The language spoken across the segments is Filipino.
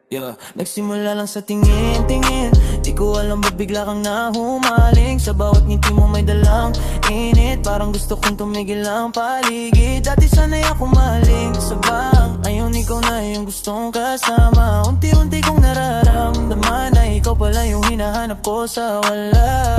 Yeah, nagsimula lang sa tingin-tingin. Di ko alam ba't bigla kang nahumaling. Sa bawat ngiti mo may dalang init. Parang gusto kong tumigil ang paligid. Dati sanay ako maling sa bang. Ngayon ikaw na yung gustong kasama. Unti-unti kong nararamdaman na ikaw pala yung hinahanap ko sa wala.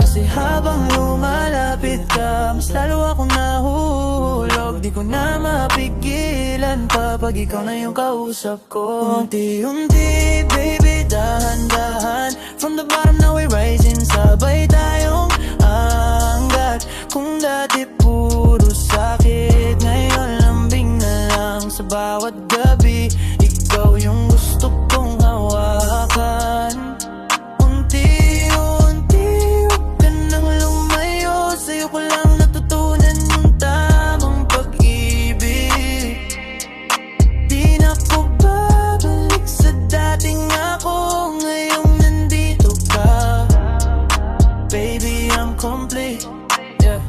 Kasi habang lumalapit ka, mas lalo akong nahuhulog. Di ko na mapigilan pa pag ikaw na yung kausap ko. Unti-unti, baby, dahan-dahan. From the bottom now we're rising. Sabay tayong angat. Kung dati puro sakit, ngayon lambing na lang. Sa bawat gabi, ikaw yung gusto kong hawakan. Unti-unti, huwag ka nang lumayo. Sa'yo ko lang natutunan yung tamang pag-ibig. Di na ko babalik sa dating ako. Ngayong nandito ka, baby, I'm complete. Yeah.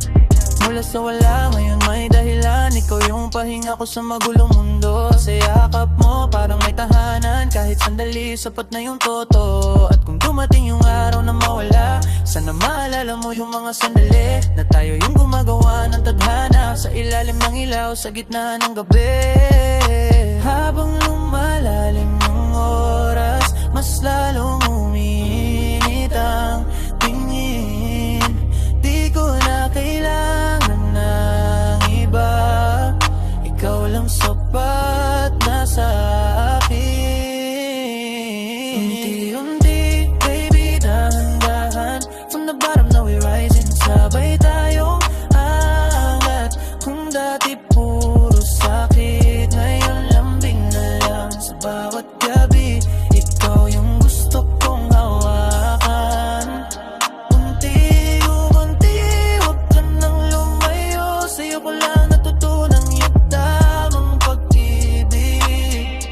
Mula sa wala, ngayon may dahilan. Ikaw yung pahinga ko sa magulong mundo. Sa yakap mo, parang may tahanan. Kahit sandali, sapat na yung toto. At kung dumating yung araw na mawala, sana maalala mo yung mga sandali na tayo yung gumagawa ng tadhana. Sa ilalim ng ilaw, sa gitna ng gabi. Habang lumalalim ang oras, mas lalong uminit ang tingin. Di ko na kailangan ng iba. Ikaw lang sapat na sa akin. Unti-unti, baby, dahan-dahan. From the bottom now we're rising. Sabay tayong angat. Kung dati puro sakit, ngayon lambing na lang. Sa bawat gabi, ikaw yung gusto kong hawakan. Unti-unti, huwag ka nang lumayo. Sa'yo ko lang natutunan yung tamang pag-ibig.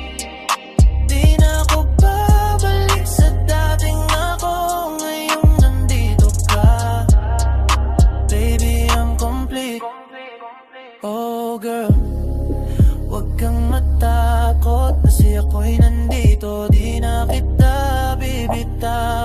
Di na ako babalik sa dating ako. Ngayong nandito ka, baby, I'm complete. Oh girl, huwag kang matakot kasi ako'y nandito. Di na kita bibitaw.